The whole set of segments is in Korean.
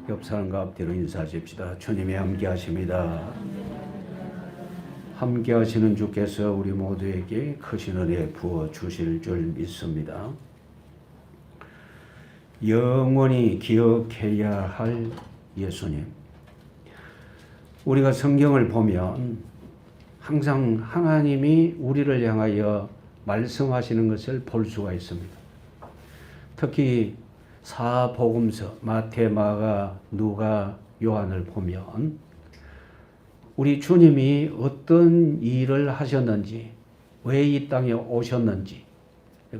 옆 사람과 앞뒤로 인사하십시다. 주님이 함께 하십니다. 함께 하시는 주께서 우리 모두에게 크신 은혜 부어 주실 줄 믿습니다. 영원히 기억해야 할 예수님. 우리가 성경을 보면 항상 하나님이 우리를 향하여 말씀하시는 것을 볼 수가 있습니다. 특히 사복음서 마태, 마가, 누가, 요한을 보면 우리 주님이 어떤 일을 하셨는지, 왜 이 땅에 오셨는지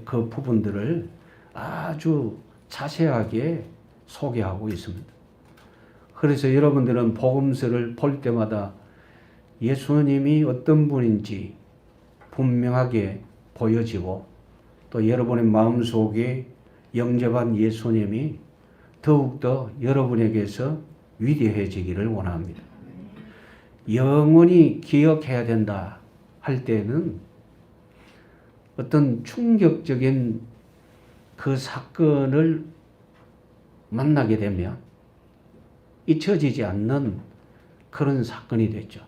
그 부분들을 아주 자세하게 소개하고 있습니다. 그래서 여러분들은 복음서를 볼 때마다 예수님이 어떤 분인지 분명하게 보여지고 또 여러분의 마음속에 영접한 예수님이 더욱더 여러분에게서 위대해지기를 원합니다. 영원히 기억해야 된다 할 때는 어떤 충격적인 그 사건을 만나게 되면 잊혀지지 않는 그런 사건이 됐죠.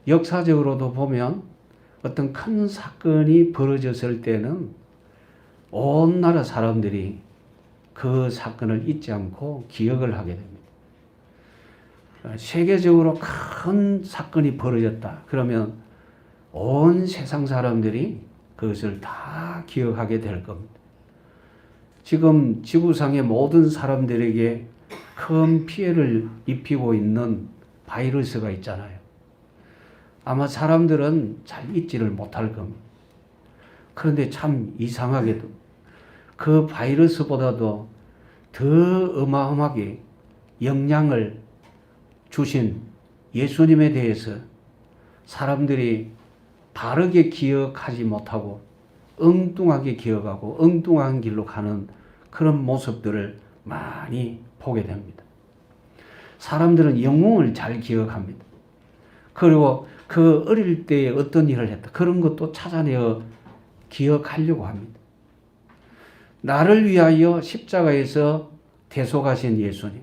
역사적으로도 보면 어떤 큰 사건이 벌어졌을 때는 온 나라 사람들이 그 사건을 잊지 않고 기억을 하게 됩니다. 세계적으로 큰 사건이 벌어졌다. 그러면 온 세상 사람들이 그것을 다 기억하게 될 겁니다. 지금 지구상의 모든 사람들에게 큰 피해를 입히고 있는 바이러스가 있잖아요. 아마 사람들은 잘 잊지를 못할 겁니다. 그런데 참 이상하게도 그 바이러스보다도 더 어마어마하게 영향을 주신 예수님에 대해서 사람들이 바르게 기억하지 못하고 엉뚱하게 기억하고 엉뚱한 길로 가는 그런 모습들을 많이 보게 됩니다. 사람들은 영웅을 잘 기억합니다. 그리고 그 어릴 때에 어떤 일을 했다. 그런 것도 찾아내어 기억하려고 합니다. 나를 위하여 십자가에서 대속하신 예수님,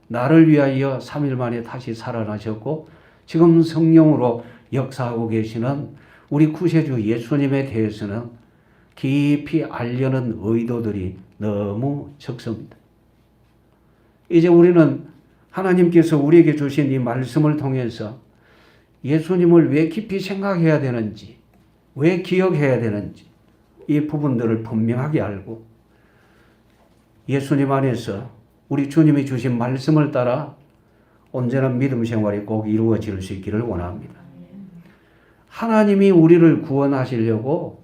나를 위하여 3일 만에 다시 살아나셨고 지금 성령으로 역사하고 계시는 우리 구세주 예수님에 대해서는 깊이 알려는 의도들이 너무 적습니다. 이제 우리는 하나님께서 우리에게 주신 이 말씀을 통해서 예수님을 왜 깊이 생각해야 되는지, 왜 기억해야 되는지 이 부분들을 분명하게 알고 예수님 안에서 우리 주님이 주신 말씀을 따라 온전한 믿음 생활이 꼭 이루어질 수 있기를 원합니다. 하나님이 우리를 구원하시려고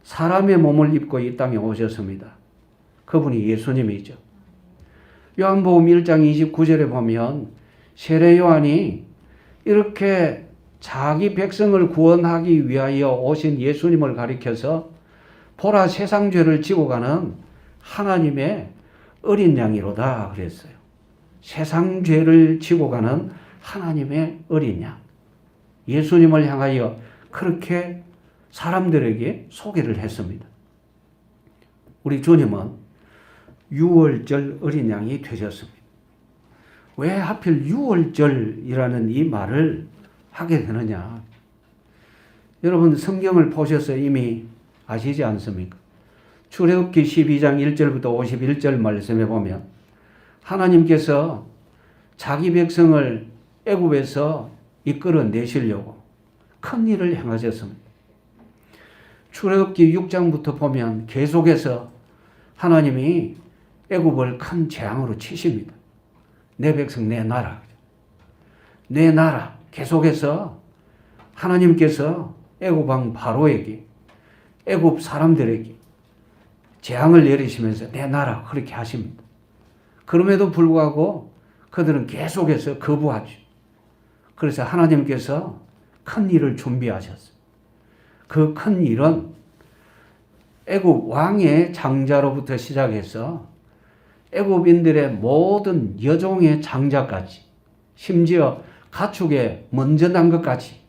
사람의 몸을 입고 이 땅에 오셨습니다. 그분이 예수님이죠. 요한복음 1장 29절에 보면 세례 요한이 이렇게 자기 백성을 구원하기 위하여 오신 예수님을 가리켜서 보라 세상 죄를 지고 가는 하나님의 어린 양이로다 그랬어요. 세상 죄를 지고 가는 하나님의 어린 양. 예수님을 향하여 그렇게 사람들에게 소개를 했습니다. 우리 주님은 유월절 어린 양이 되셨습니다. 왜 하필 유월절이라는 이 말을 하게 되느냐? 여러분 성경을 보셔서 이미 아시지 않습니까? 출애굽기 12장 1절부터 51절 말씀에 보면 하나님께서 자기 백성을 애굽에서 이끌어내시려고 큰 일을 행하셨습니다. 출애굽기 6장부터 보면 계속해서 하나님이 애굽을 큰 재앙으로 치십니다. 내 백성 내 나라. 내 나라. 계속해서 하나님께서 애굽 왕 바로에게 애굽 사람들에게 재앙을 내리시면서 내 나라 그렇게 하십니다. 그럼에도 불구하고 그들은 계속해서 거부하죠. 그래서 하나님께서 큰 일을 준비하셨어요. 그 큰 일은 애굽 왕의 장자로부터 시작해서 애굽인들의 모든 여종의 장자까지 심지어 가축에 먼저 난 것까지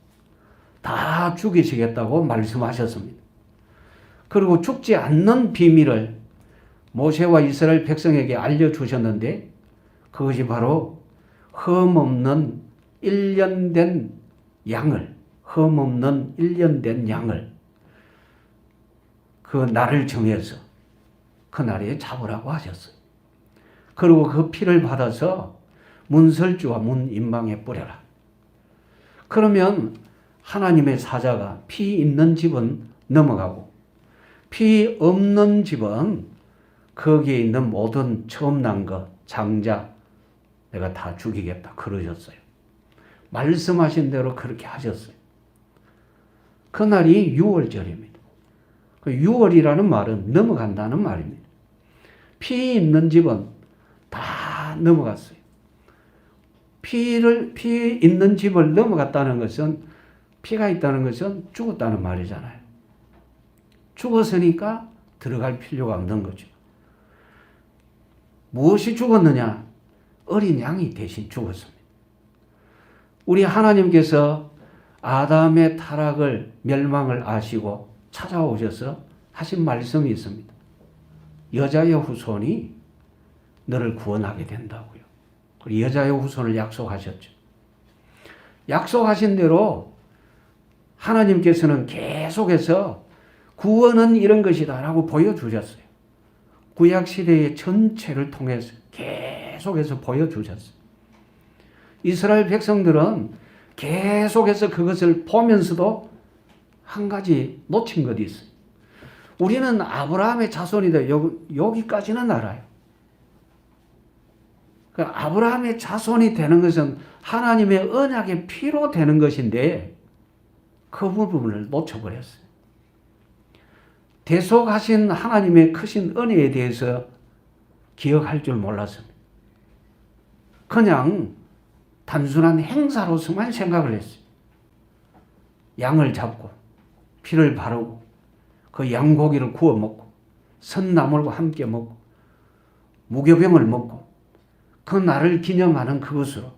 다 죽이시겠다고 말씀하셨습니다. 그리고 죽지 않는 비밀을 모세와 이스라엘 백성에게 알려주셨는데 그것이 바로 흠없는 1년 된 양을, 흠없는 1년 된 양을 그 날을 정해서 그 날에 잡으라고 하셨어요. 그리고 그 피를 받아서 문설주와 문 인방에 뿌려라. 그러면 하나님의 사자가 피 있는 집은 넘어가고 피 없는 집은 거기에 있는 모든 처음 난 것, 장자 내가 다 죽이겠다 그러셨어요. 말씀하신 대로 그렇게 하셨어요. 그날이 6월절입니다. 6월이라는 말은 넘어간다는 말입니다. 피 있는 집은 다 넘어갔어요. 피 있는 집을 넘어갔다는 것은 피가 있다는 것은 죽었다는 말이잖아요. 죽었으니까 들어갈 필요가 없는 거죠. 무엇이 죽었느냐? 어린 양이 대신 죽었습니다. 우리 하나님께서 아담의 타락을 멸망을 아시고 찾아오셔서 하신 말씀이 있습니다. 여자의 후손이 너를 구원하게 된다고요. 그리고 여자의 후손을 약속하셨죠. 약속하신 대로 하나님께서는 계속해서 구원은 이런 것이다 라고 보여주셨어요. 구약시대의 전체를 통해서 계속해서 보여주셨어요. 이스라엘 백성들은 계속해서 그것을 보면서도 한 가지 놓친 것이 있어요. 우리는 아브라함의 자손이다. 여기까지는 알아요. 아브라함의 자손이 되는 것은 하나님의 언약의 피로 되는 것인데 그 부분을 놓쳐버렸어요. 대속하신 하나님의 크신 은혜에 대해서 기억할 줄 몰랐습니다. 그냥 단순한 행사로서만 생각을 했어요. 양을 잡고 피를 바르고 그 양고기를 구워 먹고 선나물과 함께 먹고 무교병을 먹고 그 날을 기념하는 그것으로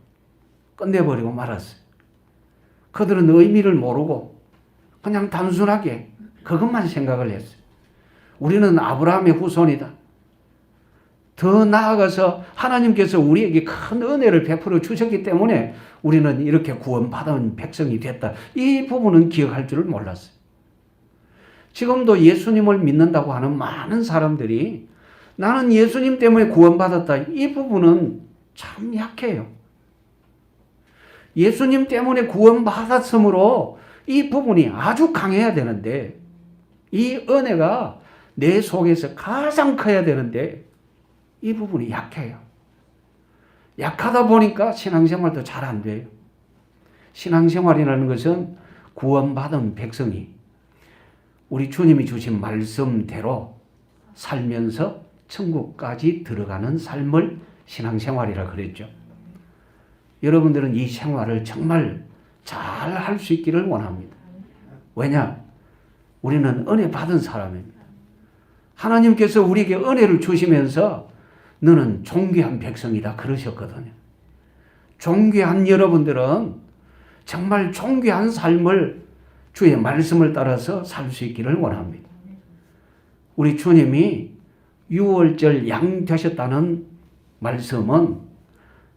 끝내버리고 말았어요. 그들은 의미를 모르고 그냥 단순하게 그것만 생각을 했어요. 우리는 아브라함의 후손이다. 더 나아가서 하나님께서 우리에게 큰 은혜를 베풀어 주셨기 때문에 우리는 이렇게 구원받은 백성이 됐다. 이 부분은 기억할 줄을 몰랐어요. 지금도 예수님을 믿는다고 하는 많은 사람들이 나는 예수님 때문에 구원받았다. 이 부분은 참 약해요. 예수님 때문에 구원받았으므로 이 부분이 아주 강해야 되는데 이 은혜가 내 속에서 가장 커야 되는데 이 부분이 약해요. 약하다 보니까 신앙생활도 잘 안 돼요. 신앙생활이라는 것은 구원받은 백성이 우리 주님이 주신 말씀대로 살면서 천국까지 들어가는 삶을 신앙생활이라 그랬죠. 여러분들은 이 생활을 정말 잘 할 수 있기를 원합니다. 왜냐? 우리는 은혜 받은 사람입니다. 하나님께서 우리에게 은혜를 주시면서 너는 존귀한 백성이다 그러셨거든요. 존귀한 여러분들은 정말 존귀한 삶을 주의 말씀을 따라서 살 수 있기를 원합니다. 우리 주님이 6월절 양 되셨다는 말씀은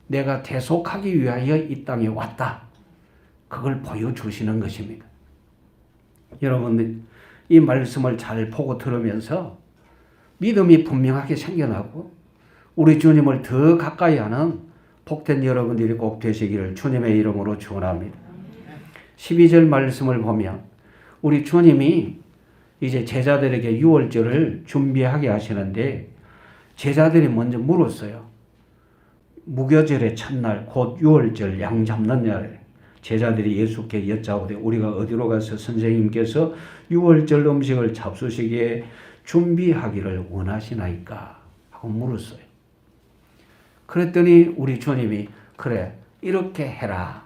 내가 대속하기 위하여 이 땅에 왔다. 그걸 보여주시는 것입니다. 여러분들 이 말씀을 잘 보고 들으면서 믿음이 분명하게 생겨나고 우리 주님을 더 가까이 하는 복된 여러분들이 꼭 되시기를 주님의 이름으로 축원합니다. 12절 말씀을 보면 우리 주님이 이제 제자들에게 6월절을 준비하게 하시는데 제자들이 먼저 물었어요. 무교절의 첫날 곧 6월절 양 잡는 날에 제자들이 예수께 여짜오되 우리가 어디로 가서 선생님께서 6월절 음식을 잡수시기에 준비하기를 원하시나이까 하고 물었어요. 그랬더니 우리 주님이 그래 이렇게 해라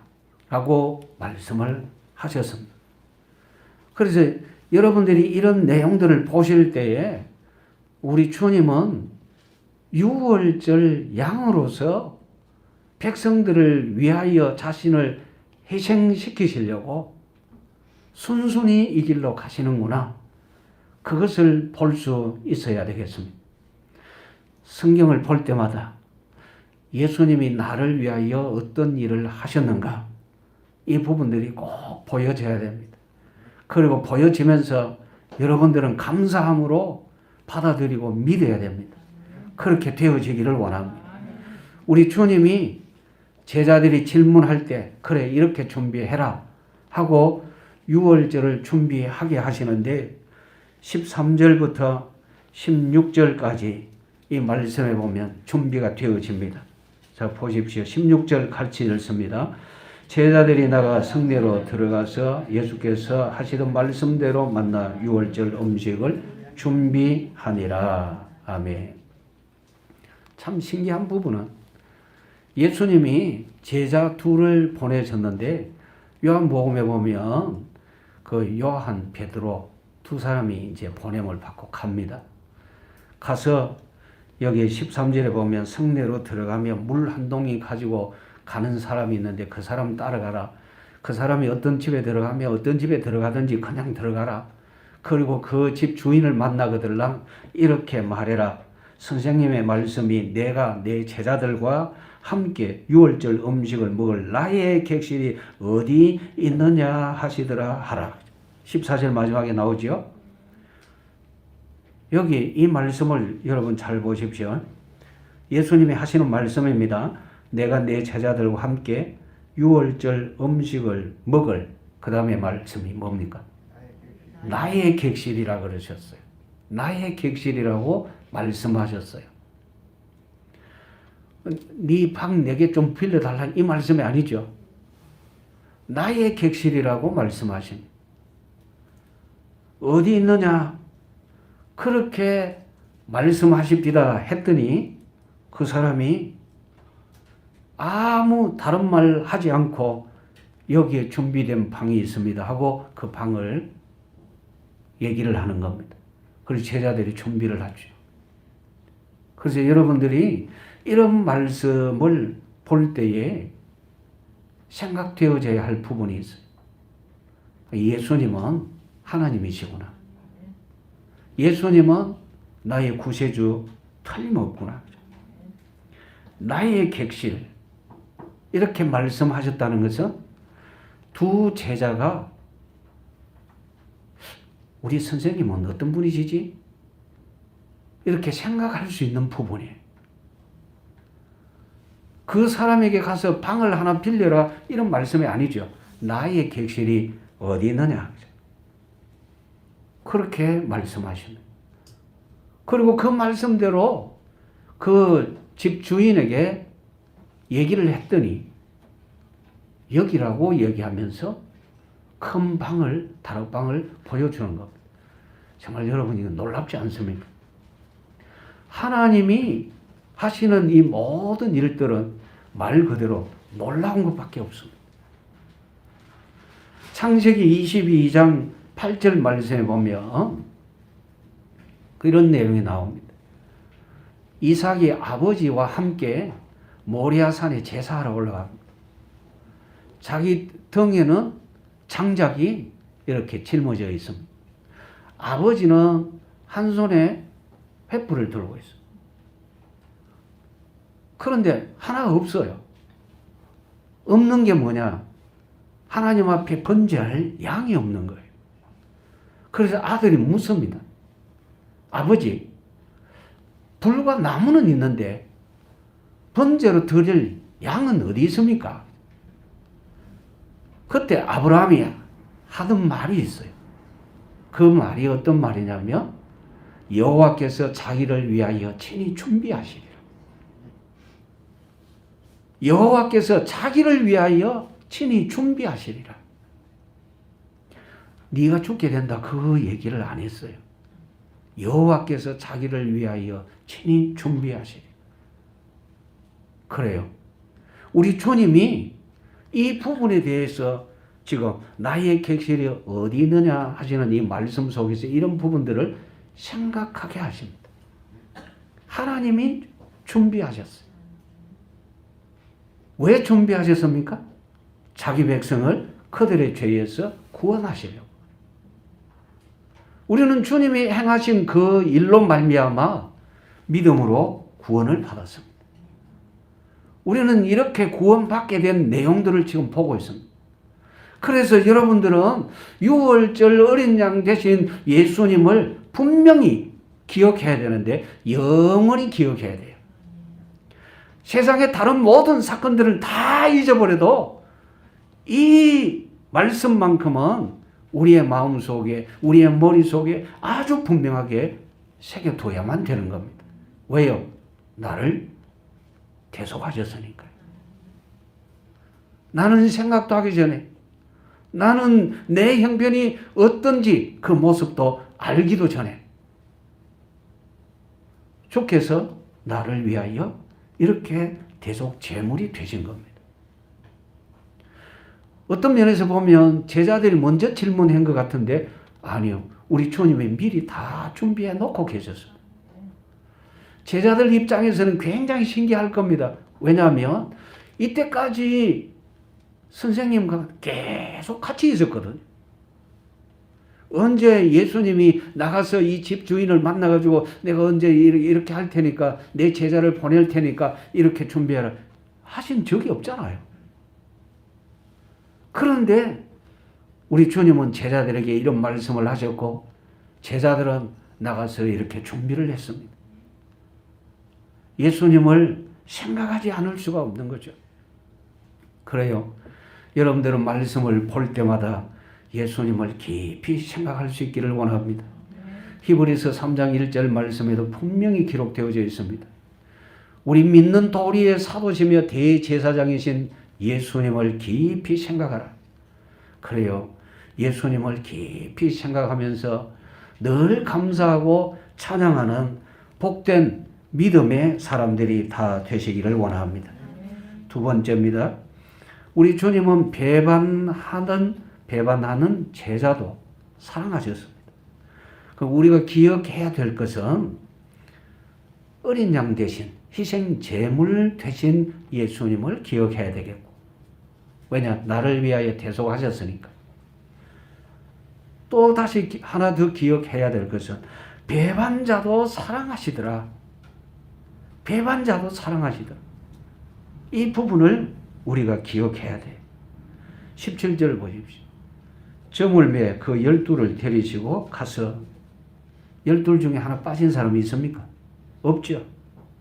라고 말씀을 하셨습니다. 그래서 여러분들이 이런 내용들을 보실 때에 우리 주님은 6월절 양으로서 백성들을 위하여 자신을 희생시키시려고 순순히 이 길로 가시는구나. 그것을 볼 수 있어야 되겠습니다. 성경을 볼 때마다 예수님이 나를 위하여 어떤 일을 하셨는가? 이 부분들이 꼭 보여져야 됩니다. 그리고 보여지면서 여러분들은 감사함으로 받아들이고 믿어야 됩니다. 그렇게 되어지기를 원합니다. 우리 주님이 제자들이 질문할 때 그래 이렇게 준비해라 하고 유월절을 준비하게 하시는데 13절부터 16절까지 이 말씀에 보면 준비가 되어집니다. 자 보십시오. 16절 같이 읽습니다. 제자들이 나가 성내로 들어가서 예수께서 하시던 말씀대로 만나 유월절 음식을 준비하니라. 아멘. 참 신기한 부분은 예수님이 제자 둘을 보내셨는데 요한복음에 보면 그 요한, 베드로 두 사람이 이제 보냄을 받고 갑니다. 가서 여기 13절에 보면 성내로 들어가면 물 한 동이 가지고 가는 사람이 있는데 그 사람 따라가라. 그 사람이 어떤 집에 들어가면 어떤 집에 들어가든지 그냥 들어가라. 그리고 그 집 주인을 만나거들랑 이렇게 말해라. 선생님의 말씀이 내가 내 제자들과 함께 유월절 음식을 먹을 나의 객실이 어디 있느냐 하시더라 하라. 14절 마지막에 나오죠. 여기 이 말씀을 여러분 잘 보십시오. 예수님이 하시는 말씀입니다. 내가 내 제자들과 함께 유월절 음식을 먹을 그 다음에 말씀이 뭡니까? 나의 객실이라 그러셨어요. 나의 객실이라고 말씀하셨어요. 네 방 내게 좀 빌려달라 이 말씀이 아니죠. 나의 객실이라고 말씀하십니다. 어디 있느냐? 그렇게 말씀하십니다 했더니 그 사람이 아무 다른 말 하지 않고 여기에 준비된 방이 있습니다 하고 그 방을 얘기를 하는 겁니다. 그래서 제자들이 준비를 하죠. 그래서 여러분들이 이런 말씀을 볼 때에 생각되어져야 할 부분이 있어요. 예수님은 하나님이시구나. 예수님은 나의 구세주 틀림없구나. 나의 객실 이렇게 말씀하셨다는 것은 두 제자가 우리 선생님은 어떤 분이시지? 이렇게 생각할 수 있는 부분이에요. 그 사람에게 가서 방을 하나 빌려라 이런 말씀이 아니죠. 나의 객실이 어디 있느냐. 그렇게 말씀하십니다. 그리고 그 말씀대로 그 집 주인에게 얘기를 했더니 여기라고 얘기하면서 큰 방을, 다락방을 보여주는 겁니다. 정말 여러분 이거 놀랍지 않습니까? 하나님이 하시는 이 모든 일들은 말 그대로 놀라운 것밖에 없습니다. 창세기 22장 8절 말씀에 보면 이런 내용이 나옵니다. 이삭이 아버지와 함께 모리아산에 제사하러 올라갑니다. 자기 등에는 장작이 이렇게 짊어져 있습니다. 아버지는 한 손에 횃불을 들고 있습니다. 그런데 하나 없어요. 없는 게 뭐냐? 하나님 앞에 번제할 양이 없는 거예요. 그래서 아들이 묻습니다. 아버지, 불과 나무는 있는데 번제로 드릴 양은 어디 있습니까? 그때 아브라함이 하던 말이 있어요. 그 말이 어떤 말이냐면 여호와께서 자기를 위하여 친히 준비하시리라. 여호와께서 자기를 위하여 친히 준비하시리라. 네가 죽게 된다 그 얘기를 안 했어요. 여호와께서 자기를 위하여 친히 준비하시리라. 그래요. 우리 주님이 이 부분에 대해서 지금 나의 객실이 어디 있느냐 하시는 이 말씀 속에서 이런 부분들을 생각하게 하십니다. 하나님이 준비하셨어요. 왜 준비하셨습니까? 자기 백성을 그들의 죄에서 구원하시려고. 우리는 주님이 행하신 그 일로 말미암아 믿음으로 구원을 받았습니다. 우리는 이렇게 구원받게 된 내용들을 지금 보고 있습니다. 그래서 여러분들은 6월절 어린 양 대신 예수님을 분명히 기억해야 되는데 영원히 기억해야 돼요. 세상의 다른 모든 사건들을 다 잊어버려도 이 말씀만큼은 우리의 마음속에, 우리의 머릿속에 아주 분명하게 새겨둬야만 되는 겁니다. 왜요? 나를 대속하셨으니까요. 나는 생각도 하기 전에, 나는 내 형편이 어떤지 그 모습도 알기도 전에 주께서 나를 위하여 이렇게 대속 제물이 되신 겁니다. 어떤 면에서 보면 제자들이 먼저 질문한 것 같은데 아니요. 우리 주님이 미리 다 준비해 놓고 계셨습니다. 제자들 입장에서는 굉장히 신기할 겁니다. 왜냐하면 이때까지 선생님과 계속 같이 있었거든요. 언제 예수님이 나가서 이 집 주인을 만나가지고 내가 언제 이렇게 할 테니까 내 제자를 보낼 테니까 이렇게 준비해라 하신 적이 없잖아요. 그런데 우리 주님은 제자들에게 이런 말씀을 하셨고 제자들은 나가서 이렇게 준비를 했습니다. 예수님을 생각하지 않을 수가 없는 거죠. 그래요. 여러분들은 말씀을 볼 때마다 예수님을 깊이 생각할 수 있기를 원합니다. 히브리서 3장 1절 말씀에도 분명히 기록되어져 있습니다. 우리 믿는 도리의 사도시며 대제사장이신 예수님을 깊이 생각하라. 그래요. 예수님을 깊이 생각하면서 늘 감사하고 찬양하는 복된 믿음의 사람들이 다 되시기를 원합니다. 두 번째입니다. 우리 주님은 배반하는 제자도 사랑하셨습니다. 우리가 기억해야 될 것은 어린 양 대신 희생 제물 되신 예수님을 기억해야 되겠고, 왜냐? 나를 위하여 대속하셨으니까. 또 다시 하나 더 기억해야 될 것은 배반자도 사랑하시더라. 배반자도 사랑하시더라. 이 부분을 우리가 기억해야 돼요. 17절 보십시오. 점을 매 그 12를 데리시고 가서 12 중에 하나 빠진 사람이 있습니까? 없죠.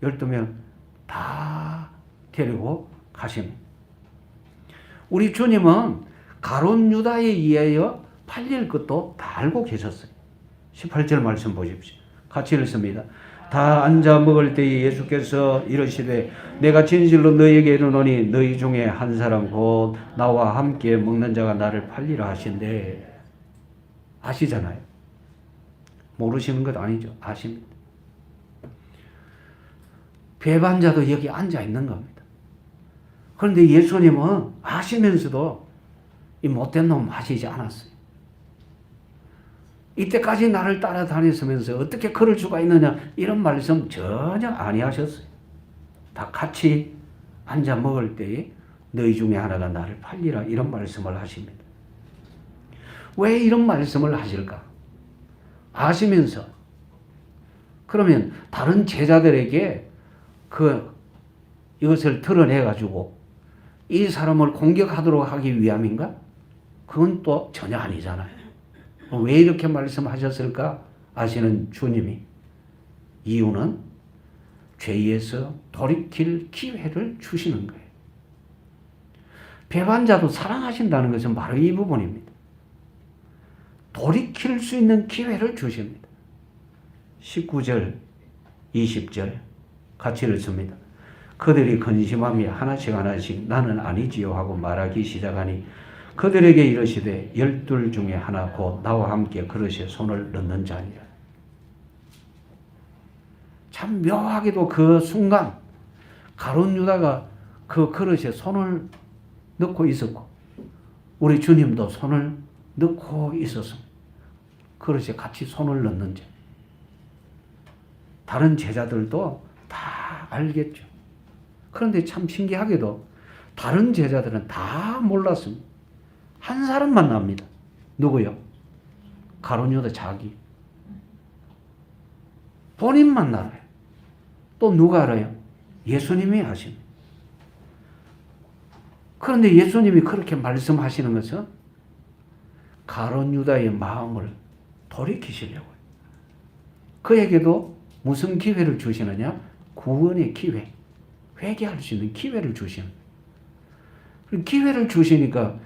12명 다 데리고 가십니다. 우리 주님은 가룟 유다에 의하여 팔릴 것도 다 알고 계셨어요. 18절 말씀 보십시오. 같이 읽습니다. 다 앉아 먹을 때에 예수께서 이르시되 내가 진실로 너희에게 이르노니 너희 중에 한 사람 곧 나와 함께 먹는 자가 나를 팔리라 하신대. 아시잖아요. 모르시는 것 아니죠. 아십니다. 배반자도 여기 앉아 있는 겁니다. 그런데 예수님은 아시면서도 이 못된 놈 하시지 않았어요. 이때까지 나를 따라다녔으면서 어떻게 그럴 수가 있느냐 이런 말씀 전혀 아니하셨어요. 다 같이 앉아 먹을 때에 너희 중에 하나가 나를 팔리라 이런 말씀을 하십니다. 왜 이런 말씀을 하실까? 아시면서. 그러면 다른 제자들에게 이것을 드러내가지고 이 사람을 공격하도록 하기 위함인가? 그건 또 전혀 아니잖아요. 왜 이렇게 말씀하셨을까? 아시는 주님이. 이유는 죄에서 돌이킬 기회를 주시는 거예요. 배반자도 사랑하신다는 것은 바로 이 부분입니다. 돌이킬 수 있는 기회를 주십니다. 19절, 20절 같이 읽습니다. 그들이 근심하며 하나씩 나는 아니지요 하고 말하기 시작하니 그들에게 이르시되 12 중에 하나 곧 나와 함께 그릇에 손을 넣는 자니라. 참 묘하게도 그 순간 가룟 유다가 그 그릇에 손을 넣고 있었고 우리 주님도 손을 넣고 있었습니다. 그릇에 같이 손을 넣는 자. 다른 제자들도 다 알겠죠. 그런데 참 신기하게도 다른 제자들은 다 몰랐습니다. 한 사람만 납니다. 누구요? 가룟 유다 자기. 본인만 알아요. 또 누가 알아요? 예수님이 아십니다. 그런데 예수님이 그렇게 말씀하시는 것은 가룟 유다의 마음을 돌이키시려고요. 그에게도 무슨 기회를 주시느냐? 구원의 기회, 회개할 수 있는 기회를 주시는 거예요. 기회를 주시니까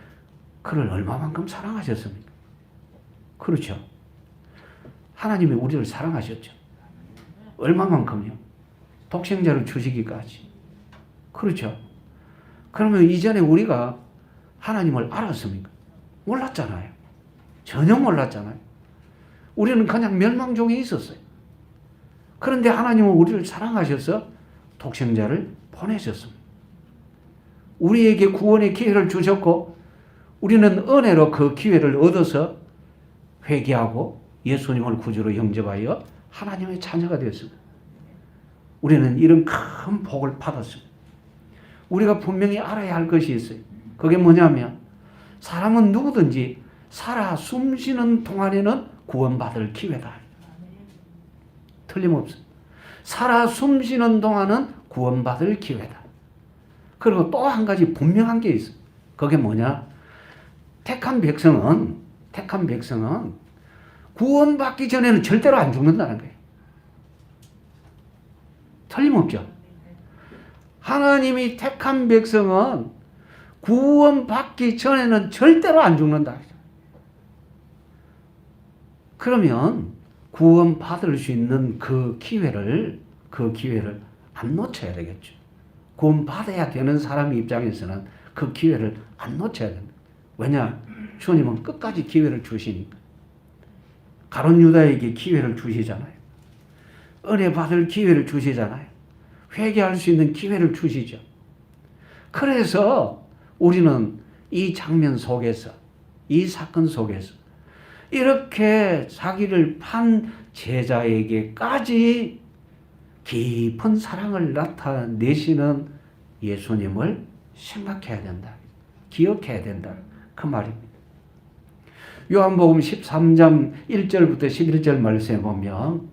그를 얼마만큼 사랑하셨습니까? 그렇죠. 하나님이 우리를 사랑하셨죠. 얼마만큼요? 독생자를 주시기까지. 그렇죠. 그러면 이전에 우리가 하나님을 알았습니까? 몰랐잖아요. 전혀 몰랐잖아요. 우리는 그냥 멸망종에 있었어요. 그런데 하나님은 우리를 사랑하셔서 독생자를 보내셨습니다. 우리에게 구원의 기회를 주셨고 우리는 은혜로 그 기회를 얻어서 회개하고 예수님을 구주로 영접하여 하나님의 자녀가 되었습니다. 우리는 이런 큰 복을 받았습니다. 우리가 분명히 알아야 할 것이 있어요. 그게 뭐냐면 사람은 누구든지 살아 숨쉬는 동안에는 구원받을 기회다. 틀림없습니다. 살아 숨쉬는 동안은 구원받을 기회다. 그리고 또 한 가지 분명한 게 있어요. 그게 뭐냐? 택한 백성은 구원받기 전에는 절대로 안 죽는다는 거예요. 틀림없죠. 하나님이 택한 백성은 구원받기 전에는 절대로 안 죽는다. 그러면 구원받을 수 있는 그 기회를 안 놓쳐야 되겠죠. 구원받아야 되는 사람 입장에서는 그 기회를 안 놓쳐야 됩니다. 왜냐? 주님은 끝까지 기회를 주시니까. 가룟 유다에게 기회를 주시잖아요. 은혜 받을 기회를 주시잖아요. 회개할 수 있는 기회를 주시죠. 그래서 우리는 이 장면 속에서, 이 사건 속에서 이렇게 자기를 판 제자에게까지 깊은 사랑을 나타내시는 예수님을 생각해야 된다. 기억해야 된다. 그 말입니다. 요한복음 13장 1절부터 11절 말씀에 보면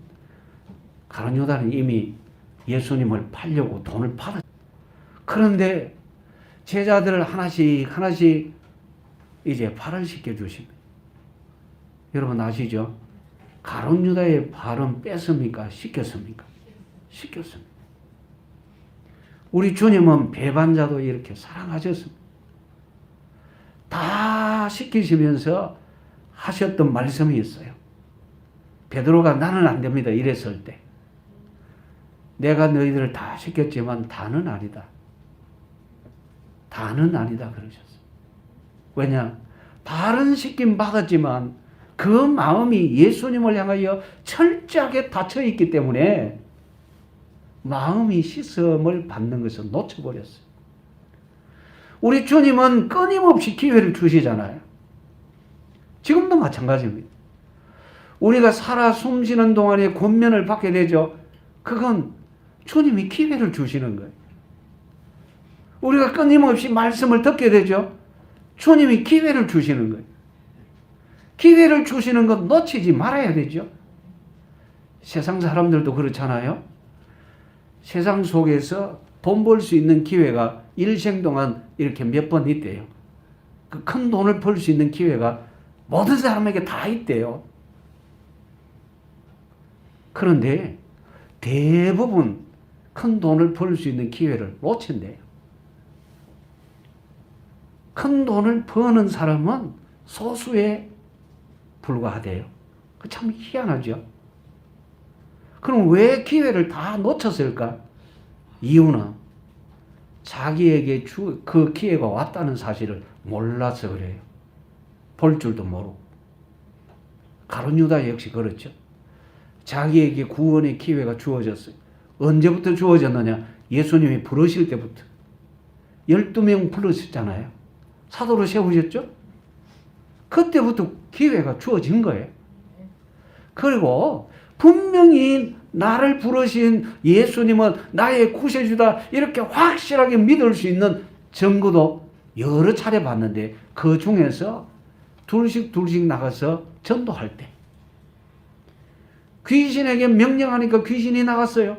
가룟 유다는 이미 예수님을 팔려고 돈을 받았어요. 그런데 제자들을 하나씩 이제 발을 씻겨주십니다. 여러분 아시죠? 가룟 유다의 발은 뺐습니까? 씻겼습니까? 씻겼습니다. 우리 주님은 배반자도 이렇게 사랑하셨습니다. 다 씻기시면서 하셨던 말씀이 있어요. 베드로가 나는 안 됩니다 이랬을 때 내가 너희들을 다 씻겼지만 다는 아니다. 다는 아니다 그러셨어요. 왜냐? 발은 씻김 받았지만 그 마음이 예수님을 향하여 철저하게 닫혀 있기 때문에 마음이 씻음을 받는 것을 놓쳐버렸어요. 우리 주님은 끊임없이 기회를 주시잖아요. 지금도 마찬가지입니다. 우리가 살아 숨쉬는 동안에 권면을 받게 되죠. 그건 주님이 기회를 주시는 거예요. 우리가 끊임없이 말씀을 듣게 되죠. 주님이 기회를 주시는 거예요. 기회를 주시는 건 놓치지 말아야 되죠. 세상 사람들도 그렇잖아요. 세상 속에서 돈 벌 수 있는 기회가 일생 동안 이렇게 몇 번 있대요. 그 큰 돈을 벌 수 있는 기회가 모든 사람에게 다 있대요. 그런데 대부분 큰 돈을 벌 수 있는 기회를 놓친대요. 큰 돈을 버는 사람은 소수에 불과하대요. 참 희한하죠. 그럼 왜 기회를 다 놓쳤을까? 이유는 자기에게 그 기회가 왔다는 사실을 몰라서 그래요. 볼 줄도 모르고. 가룟 유다 역시 그렇죠. 자기에게 구원의 기회가 주어졌어요. 언제부터 주어졌느냐? 예수님이 부르실 때부터. 12명 부르셨잖아요. 사도로 세우셨죠? 그때부터 기회가 주어진 거예요. 그리고 분명히 나를 부르신 예수님은 나의 구세주다 이렇게 확실하게 믿을 수 있는 증거도 여러 차례 봤는데 그 중에서 둘씩 나가서 전도할 때 귀신에게 명령하니까 귀신이 나갔어요.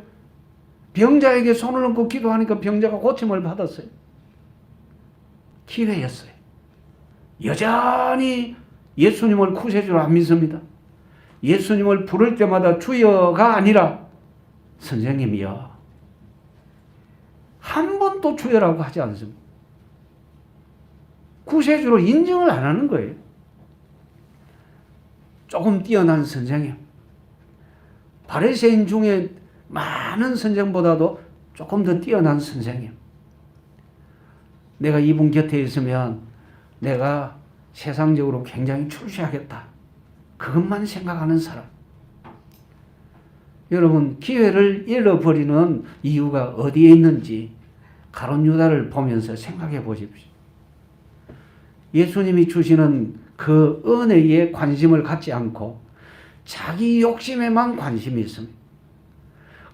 병자에게 손을 얹고 기도하니까 병자가 고침을 받았어요. 기회였어요. 여전히 예수님을 구세주로 안 믿습니다. 예수님을 부를 때마다 주여가 아니라 선생님이여. 한 번도 주여라고 하지 않습니다. 구세주로 인정을 안 하는 거예요. 조금 뛰어난 선생님, 바리새인 중에 많은 선생보다도 조금 더 뛰어난 선생님, 내가 이분 곁에 있으면 내가 세상적으로 굉장히 출세하겠다, 그것만 생각하는 사람. 여러분, 기회를 잃어버리는 이유가 어디에 있는지 가룟 유다를 보면서 생각해 보십시오. 예수님이 주시는 그 은혜에 관심을 갖지 않고 자기 욕심에만 관심이 있습니다.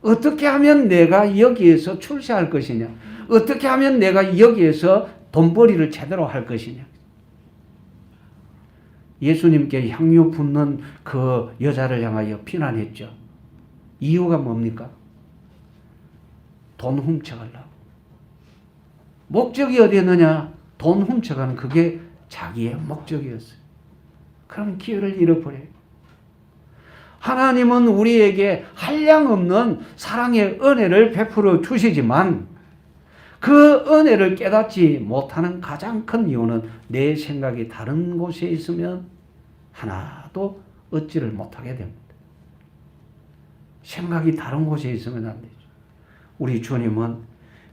어떻게 하면 내가 여기에서 출세할 것이냐? 어떻게 하면 내가 여기에서 돈벌이를 제대로 할 것이냐? 예수님께 향유 붓는 그 여자를 향하여 비난했죠. 이유가 뭡니까? 돈 훔쳐가려고. 목적이 어디였느냐? 돈 훔쳐가는 그게 자기의 목적이었어요. 그럼 기회를 잃어버려요. 하나님은 우리에게 한량없는 사랑의 은혜를 베풀어 주시지만 그 은혜를 깨닫지 못하는 가장 큰 이유는 내 생각이 다른 곳에 있으면 하나도 얻지를 못하게 됩니다. 생각이 다른 곳에 있으면 안 되죠. 우리 주님은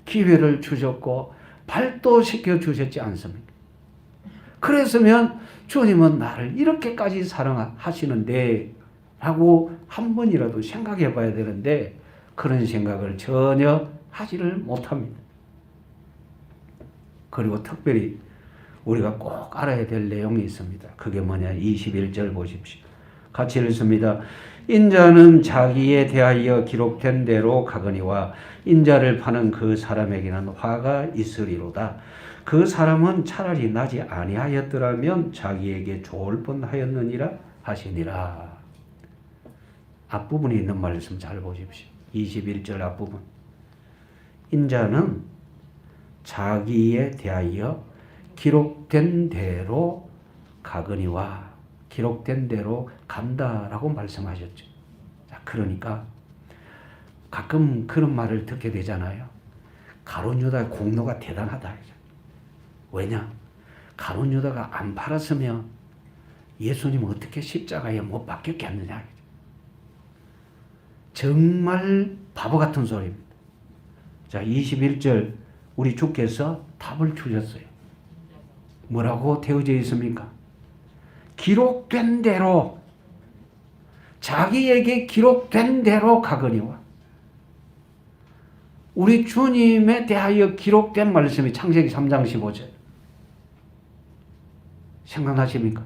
기회를 주셨고 발도시켜 주셨지 않습니까? 그랬으면 주님은 나를 이렇게까지 사랑하시는데 라고 한 번이라도 생각해 봐야 되는데 그런 생각을 전혀 하지를 못합니다. 그리고 특별히 우리가 꼭 알아야 될 내용이 있습니다. 그게 뭐냐? 21절 보십시오. 같이 읽습니다. 인자는 자기에 대하여 기록된 대로 가거니와 인자를 파는 그 사람에게는 화가 있으리로다. 그 사람은 차라리 나지 아니하였더라면 자기에게 좋을 뻔하였느니라 하시니라. 앞부분에 있는 말씀 잘 보십시오. 21절 앞부분. 인자는 자기에 대하여 기록된 대로 가거니와 기록된 대로 간다라고 말씀하셨죠. 자, 그러니까 가끔 그런 말을 듣게 되잖아요. 가룟 유다의 공로가 대단하다. 왜냐? 가룟 유다가 안 팔았으면 예수님은 어떻게 십자가에 못 박혔겠느냐. 정말 바보 같은 소리입니다. 자, 21절 우리 주께서 답을 주셨어요. 뭐라고 되어져 있습니까? 기록된 대로, 자기에게 기록된 대로 가거니와. 우리 주님에 대하여 기록된 말씀이 창세기 3장 15절. 생각나십니까?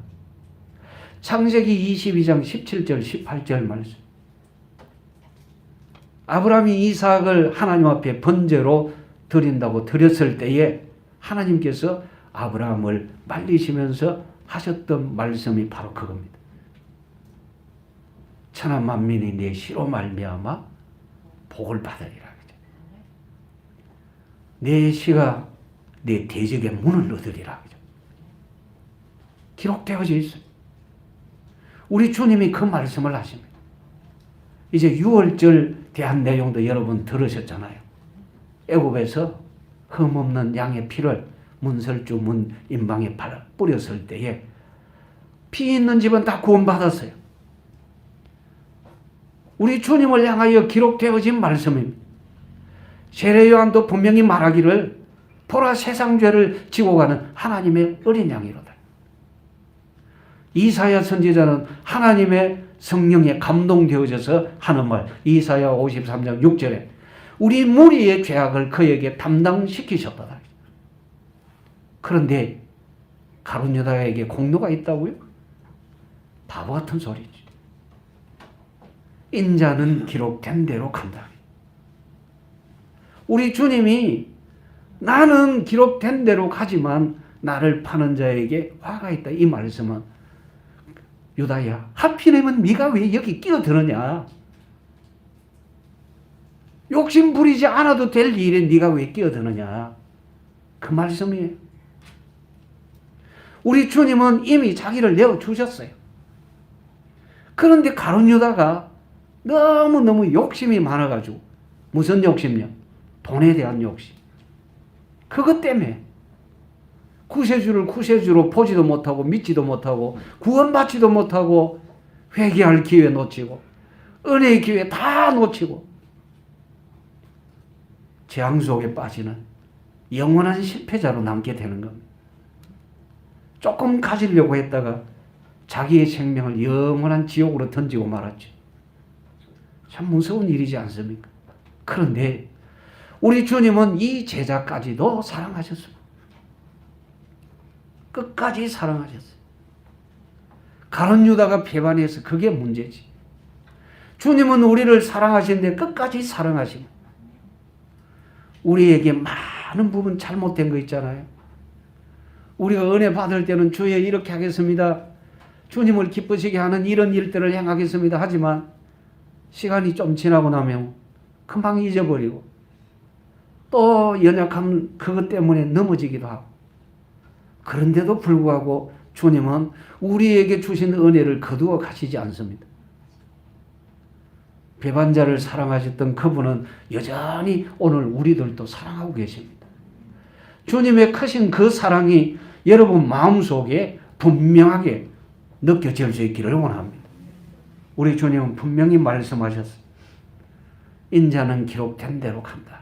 창세기 22장 17절 18절 말씀. 아브라함이 이삭을 하나님 앞에 번제로 드린다고 드렸을 때에 하나님께서 아브라함을 말리시면서 하셨던 말씀이 바로 그겁니다. 천하 만민이 내 씨로 말미암아 복을 받으리라. 내 씨가 내 대적의 문을 얻으리라. 기록되어져 있어요. 우리 주님이 그 말씀을 하십니다. 이제 6월절 대한 내용도 여러분 들으셨잖아요. 애굽에서 흠없는 양의 피를 문설주 문 임방에 뿌렸을 때에 피 있는 집은 다 구원받았어요. 우리 주님을 향하여 기록되어진 말씀입니다. 세례 요한도 분명히 말하기를 보라 세상 죄를 지고 가는 하나님의 어린 양이로다. 이사야 선지자는 하나님의 성령에 감동되어져서 하는 말, 이사야 53장 6절에 우리 무리의 죄악을 그에게 담당시키셨다. 그런데 가룟 유다에게 공로가 있다고요? 바보 같은 소리지. 인자는 기록된 대로 간다. 우리 주님이 나는 기록된 대로 가지만 나를 파는 자에게 화가 있다. 이 말씀은 유다야, 하필이면 네가 왜 여기 끼어드느냐? 욕심 부리지 않아도 될 일에 네가 왜 끼어드느냐? 그 말씀이에요. 우리 주님은 이미 자기를 내어주셨어요. 그런데 가룟 유다가 너무너무 욕심이 많아가지고, 무슨 욕심이요? 돈에 대한 욕심. 그것 때문에 구세주를 구세주로 보지도 못하고 믿지도 못하고 구원받지도 못하고 회개할 기회 놓치고 은혜의 기회 다 놓치고 재앙 속에 빠지는 영원한 실패자로 남게 되는 겁니다. 조금 가지려고 했다가 자기의 생명을 영원한 지옥으로 던지고 말았죠. 참 무서운 일이지 않습니까? 그런데 우리 주님은 이 제자까지도 사랑하셨습니다. 끝까지 사랑하셨어요. 가룟 유다가 배반해서 그게 문제지. 주님은 우리를 사랑하시는데 끝까지 사랑하십니다. 우리에게 많은 부분 잘못된 거 있잖아요. 우리가 은혜 받을 때는 주여 이렇게 하겠습니다. 주님을 기쁘시게 하는 이런 일들을 행하겠습니다. 하지만 시간이 좀 지나고 나면 금방 잊어버리고 또 연약함 그것 때문에 넘어지기도 하고, 그런데도 불구하고 주님은 우리에게 주신 은혜를 거두어 가시지 않습니다. 배반자를 사랑하셨던 그분은 여전히 오늘 우리들도 사랑하고 계십니다. 주님의 크신 그 사랑이 여러분 마음속에 분명하게 느껴질 수 있기를 원합니다. 우리 주님은 분명히 말씀하셨어요. 인자는 기록된 대로 간다.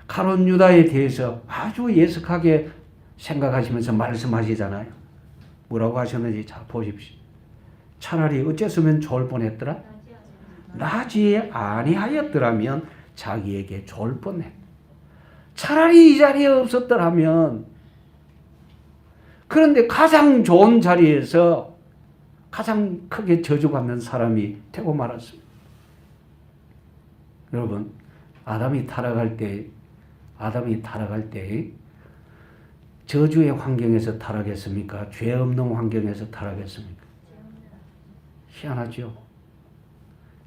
가룟 유다에 대해서 아주 예석하게 생각하시면서 말씀하시잖아요. 뭐라고 하셨는지 잘 보십시오. 차라리 어째서면 좋을 뻔했더라? 나지 아니하였더라면 자기에게 좋을 뻔했다. 차라리 이 자리에 없었더라면. 그런데 가장 좋은 자리에서 가장 크게 저주받는 사람이 되고 말았습니다. 여러분, 아담이 타락할 때 저주의 환경에서 타락했습니까? 죄 없는 환경에서 타락했습니까? 희한하죠.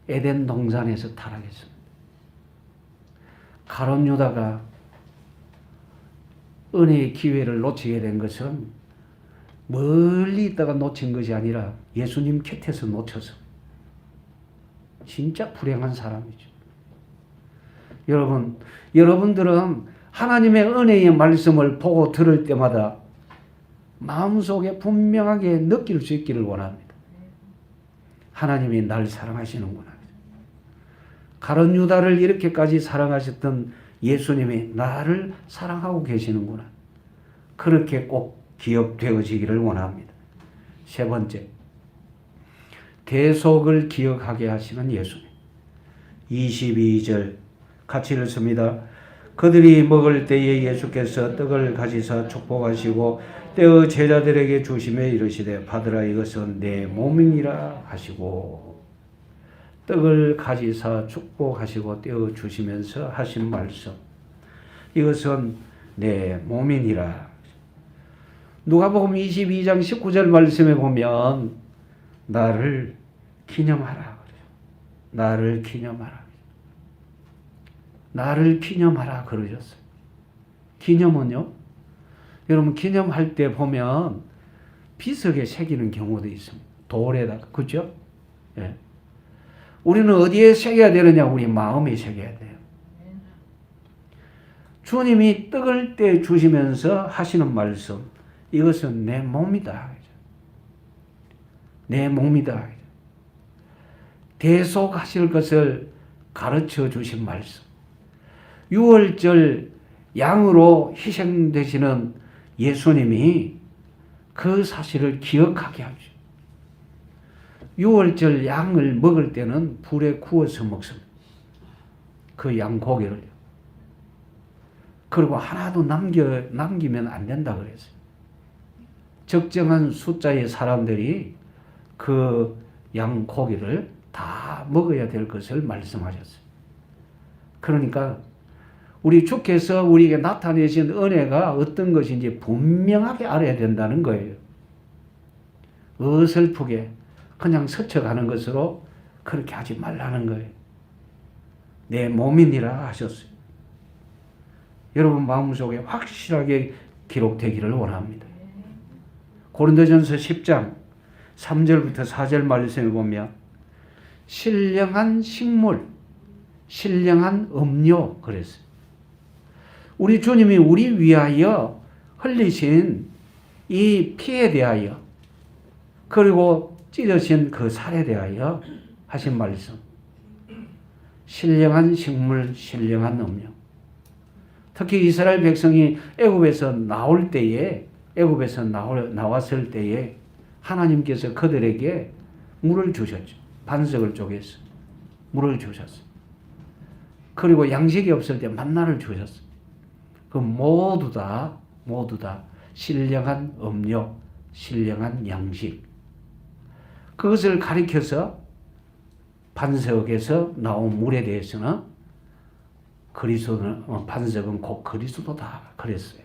에덴 동산에서 타락했습니다. 가룟 유다가 은혜의 기회를 놓치게 된 것은 멀리 있다가 놓친 것이 아니라 예수님 곁에서 놓쳐서. 진짜 불행한 사람이죠. 여러분들은 하나님의 은혜의 말씀을 보고 들을 때마다 마음속에 분명하게 느낄 수 있기를 원합니다. 하나님이 날 사랑하시는구나. 가룟 유다를 이렇게까지 사랑하셨던 예수님이 나를 사랑하고 계시는구나. 그렇게 꼭 기억되어지기를 원합니다. 세 번째, 대속을 기억하게 하시는 예수님. 22절 같이 읽습니다. 그들이 먹을 때에 예수께서 떡을 가지사 축복하시고 떼어 제자들에게 주시며 이르시되 받으라 이것은 내 몸이니라 하시고, 떡을 가지사 축복하시고 떼어 주시면서 하신 말씀, 이것은 내 몸이니라. 누가복음 22장 19절 말씀에 보면 나를 기념하라. 나를 기념하라. 나를 기념하라 그러셨어요. 기념은요, 여러분 기념할 때 보면 비석에 새기는 경우도 있습니다. 돌에다가, 그렇죠? 예. 우리는 어디에 새겨야 되느냐? 우리 마음에 새겨야 돼요. 주님이 떡을 떼 주시면서 하시는 말씀, 이것은 내 몸이다. 내 몸이다. 대속하실 것을 가르쳐 주신 말씀. 유월절 양으로 희생되시는 예수님이 그 사실을 기억하게 하죠. 유월절 양을 먹을 때는 불에 구워서 먹습니다. 그 양 고기를요. 그리고 하나도 남기면 안 된다 그랬어요. 적정한 숫자의 사람들이 그 양 고기를 다 먹어야 될 것을 말씀하셨어요. 그러니까 우리 주께서 우리에게 나타내신 은혜가 어떤 것인지 분명하게 알아야 된다는 거예요. 어설프게 그냥 스쳐가는 것으로 그렇게 하지 말라는 거예요. 내 몸이니라 하셨어요. 여러분 마음속에 확실하게 기록되기를 원합니다. 고린도전서 10장 3절부터 4절 말씀을 보면 신령한 식물, 신령한 음료 그랬어요. 우리 주님이 우리 위하여 흘리신 이 피에 대하여 그리고 찢으신 그 살에 대하여 하신 말씀. 신령한 식물, 신령한 음료. 특히 이스라엘 백성이 애굽에서 나올 때에 애굽에서 나왔을 때에 하나님께서 그들에게 물을 주셨죠. 반석을 쪼개서 물을 주셨어요. 그리고 양식이 없을 때 만나를 주셨어요. 그 모두 다 신령한 음료, 신령한 양식. 그것을 가리켜서 반석에서 나온 물에 대해서는 반석은 곧 그리스도다 그랬어요.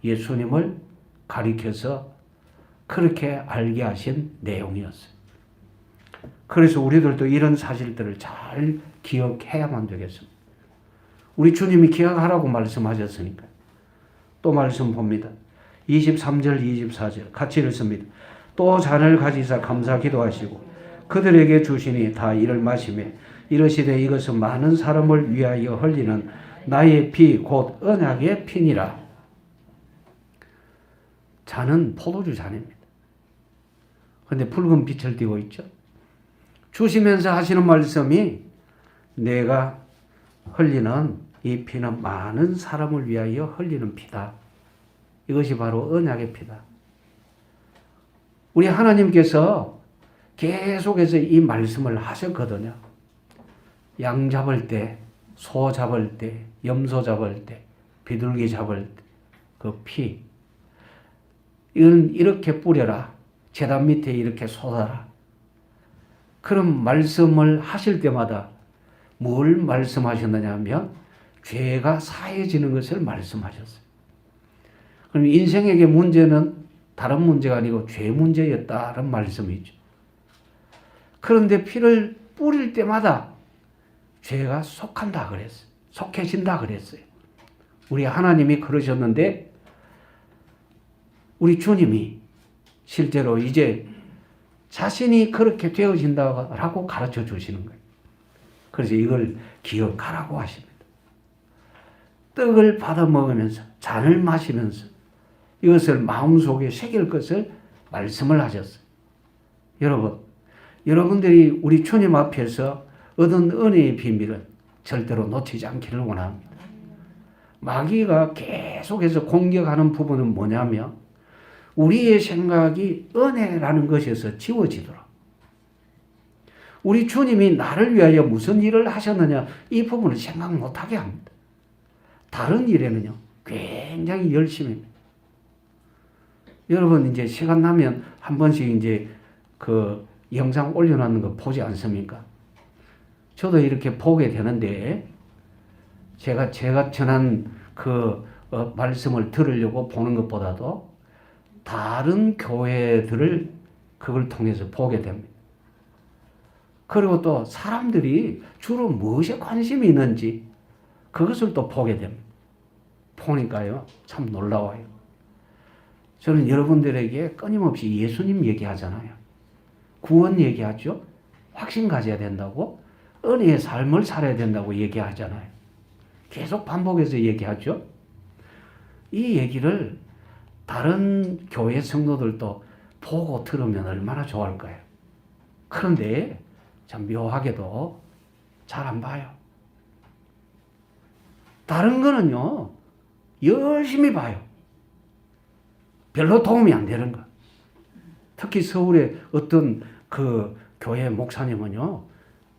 예수님을 가리켜서 그렇게 알게 하신 내용이었어요. 그래서 우리들도 이런 사실들을 잘 기억해야만 되겠습니다. 우리 주님이 기억하라고 말씀하셨으니까. 또 말씀 봅니다. 23절, 24절 같이 읽습니다. 또 잔을 가지사 감사 기도하시고 그들에게 주시니 다 이를 마시매 이르시되 이것은 많은 사람을 위하여 흘리는 나의 피 곧 언약의 피니라. 잔은 포도주 잔입니다. 그런데 붉은 빛을 띠고 있죠. 주시면서 하시는 말씀이 내가 흘리는 이 피는 많은 사람을 위하여 흘리는 피다. 이것이 바로 언약의 피다. 우리 하나님께서 계속해서 이 말씀을 하셨거든요. 양 잡을 때, 소 잡을 때, 염소 잡을 때, 비둘기 잡을 때, 그 피. 이건 이렇게 뿌려라. 제단 밑에 이렇게 쏟아라. 그런 말씀을 하실 때마다 뭘 말씀하셨느냐 하면 죄가 사해지는 것을 말씀하셨어요. 그럼 인생에게 문제는 다른 문제가 아니고 죄 문제였다는 말씀이죠. 그런데 피를 뿌릴 때마다 죄가 속한다 그랬어요. 속해진다 그랬어요. 우리 하나님이 그러셨는데 우리 주님이 실제로 이제 자신이 그렇게 되어진다고 가르쳐 주시는 거예요. 그래서 이걸 기억하라고 하십니다. 떡을 받아 먹으면서 잔을 마시면서 이것을 마음속에 새길 것을 말씀을 하셨어요. 여러분들이 우리 주님 앞에서 얻은 은혜의 비밀은 절대로 놓치지 않기를 원합니다. 마귀가 계속해서 공격하는 부분은 뭐냐면 우리의 생각이 은혜라는 것에서 지워지도록 우리 주님이 나를 위하여 무슨 일을 하셨느냐 이 부분을 생각 못하게 합니다. 다른 일에는요 굉장히 열심입니다. 여러분 이제 시간 나면 한 번씩 이제 그 영상 올려놓는 거 보지 않습니까? 저도 이렇게 보게 되는데 제가 전한 그 말씀을 들으려고 보는 것보다도 다른 교회들을 그걸 통해서 보게 됩니다. 그리고 또 사람들이 주로 무엇에 관심이 있는지 그것을 또 보게 됩니다. 보니까요 참 놀라워요. 저는 여러분들에게 끊임없이 예수님 얘기하잖아요. 구원 얘기하죠. 확신 가져야 된다고 은혜의 삶을 살아야 된다고 얘기하잖아요. 계속 반복해서 얘기하죠. 이 얘기를 다른 교회 성도들도 보고 들으면 얼마나 좋을까요? 그런데 참 묘하게도 잘 안 봐요. 다른 거는요 열심히 봐요. 별로 도움이 안 되는 거. 특히 서울의 어떤 그 교회 목사님은요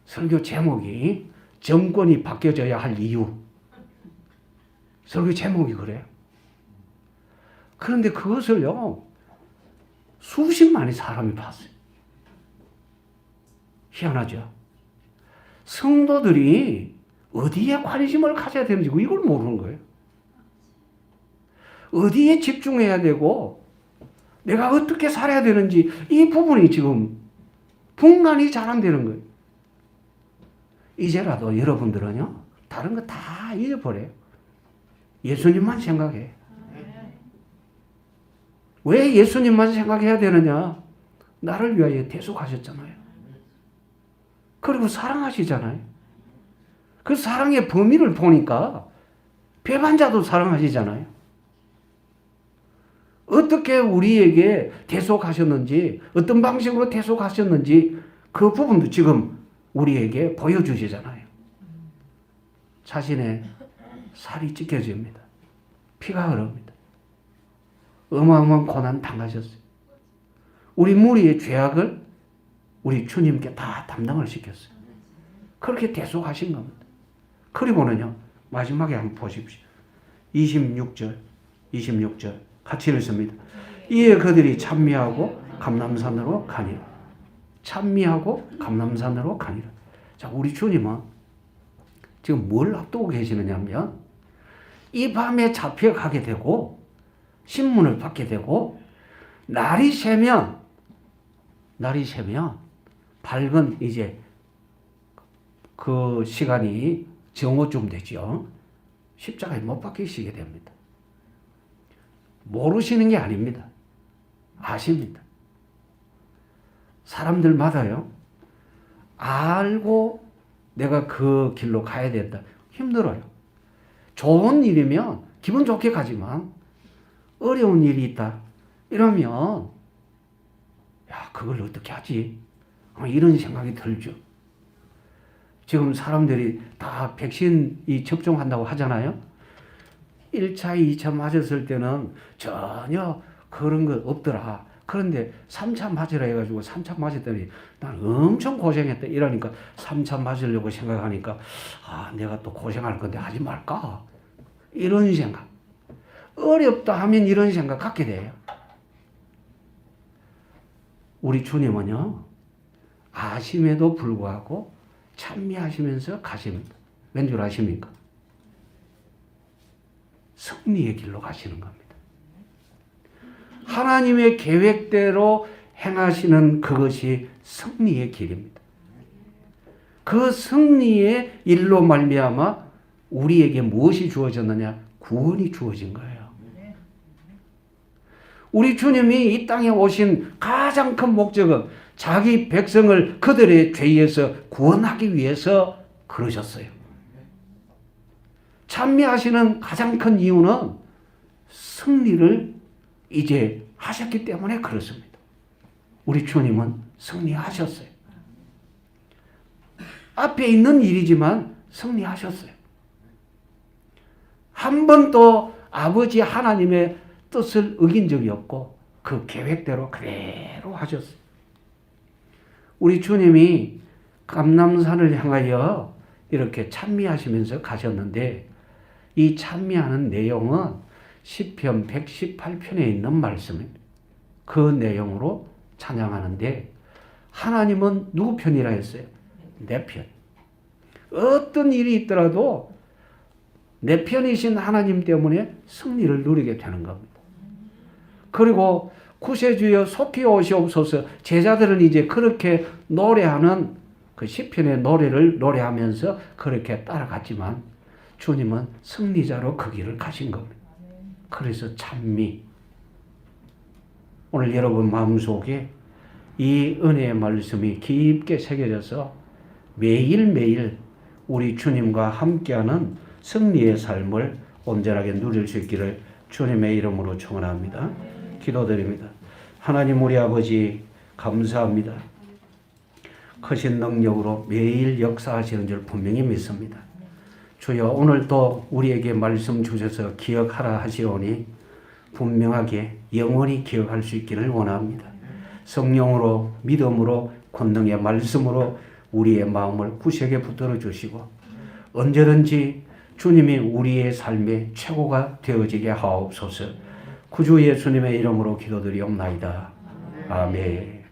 설교 제목이 정권이 바뀌어져야 할 이유. 설교 제목이 그래요. 그런데 그것을요 수십만의 사람이 봤어요. 희한하죠. 성도들이 어디에 관심을 가져야 되는지 이걸 모르는 거예요. 어디에 집중해야 되고 내가 어떻게 살아야 되는지 이 부분이 지금 분간이 잘 안 되는 거예요. 이제라도 여러분들은요 다른 거 다 잊어버려요. 예수님만 생각해. 왜 예수님만 생각해야 되느냐? 나를 위하여 대속하셨잖아요. 그리고 사랑하시잖아요. 그 사랑의 범위를 보니까 배반자도 사랑하시잖아요. 어떻게 우리에게 대속하셨는지, 어떤 방식으로 대속하셨는지 그 부분도 지금 우리에게 보여주시잖아요. 자신의 살이 찢겨집니다. 피가 흐릅니다. 어마어마한 고난 당하셨어요. 우리 무리의 죄악을 우리 주님께 다 담당을 시켰어요. 그렇게 대속하신 겁니다. 그리고는요, 마지막에 한번 보십시오. 26절 같이 읽습니다. 이에 그들이 찬미하고 감람산으로 가니라. 찬미하고 감람산으로 가니라. 자, 우리 주님은 지금 뭘 앞두고 계시느냐면 이 밤에 잡혀가게 되고 신문을 받게 되고 날이 새면 밝은 이제 그 시간이 정오쯤 되죠. 십자가에 못 박히시게 됩니다. 모르시는 게 아닙니다. 아십니다. 사람들마다요. 알고 내가 그 길로 가야 된다. 힘들어요. 좋은 일이면 기분 좋게 가지만 어려운 일이 있다. 이러면 야, 그걸 어떻게 하지? 이런 생각이 들죠. 지금 사람들이 다 백신 접종한다고 하잖아요. 1차, 2차 맞았을 때는 전혀 그런 거 없더라. 그런데 3차 맞으라 해가지고 3차 맞았더니 난 엄청 고생했다. 이러니까 3차 맞으려고 생각하니까 내가 또 고생할 건데 하지 말까? 이런 생각. 어렵다 하면 이런 생각 갖게 돼요. 우리 주님은요. 아심에도 불구하고 찬미하시면서 가십니다. 왠 줄 아십니까? 승리의 길로 가시는 겁니다. 하나님의 계획대로 행하시는 그것이 승리의 길입니다. 그 승리의 일로 말미암아 우리에게 무엇이 주어졌느냐? 구원이 주어진 거예요. 우리 주님이 이 땅에 오신 가장 큰 목적은 자기 백성을 그들의 죄에서 구원하기 위해서 그러셨어요. 찬미하시는 가장 큰 이유는 승리를 이제 하셨기 때문에 그렇습니다. 우리 주님은 승리하셨어요. 앞에 있는 일이지만 승리하셨어요. 한 번도 아버지 하나님의 뜻을 어긴 적이 없고 그 계획대로 그대로 하셨어요. 우리 주님이 감람산을 향하여 이렇게 찬미하시면서 가셨는데 이 찬미하는 내용은 시편 118편에 있는 말씀입니다. 그 내용으로 찬양하는데 하나님은 누구 편이라 했어요? 내 편. 어떤 일이 있더라도 내 편이신 하나님 때문에 승리를 누리게 되는 겁니다. 그리고 구세주여 속히 오시옵소서. 제자들은 이제 그렇게 노래하는 그 시편의 노래를 노래하면서 그렇게 따라갔지만 주님은 승리자로 그 길을 가신 겁니다. 그래서 찬미. 오늘 여러분 마음속에 이 은혜의 말씀이 깊게 새겨져서 매일매일 우리 주님과 함께하는 승리의 삶을 온전하게 누릴 수 있기를 주님의 이름으로 축원합니다. 기도드립니다. 하나님 우리 아버지 감사합니다. 크신 능력으로 매일 역사하시는 줄 분명히 믿습니다. 주여 오늘도 우리에게 말씀 주셔서 기억하라 하시오니 분명하게 영원히 기억할 수 있기를 원합니다. 성령으로 믿음으로 권능의 말씀으로 우리의 마음을 구석에 붙들어 주시고 언제든지 주님이 우리의 삶의 최고가 되어지게 하옵소서. 구주 예수님의 이름으로 기도드리옵나이다. 아멘.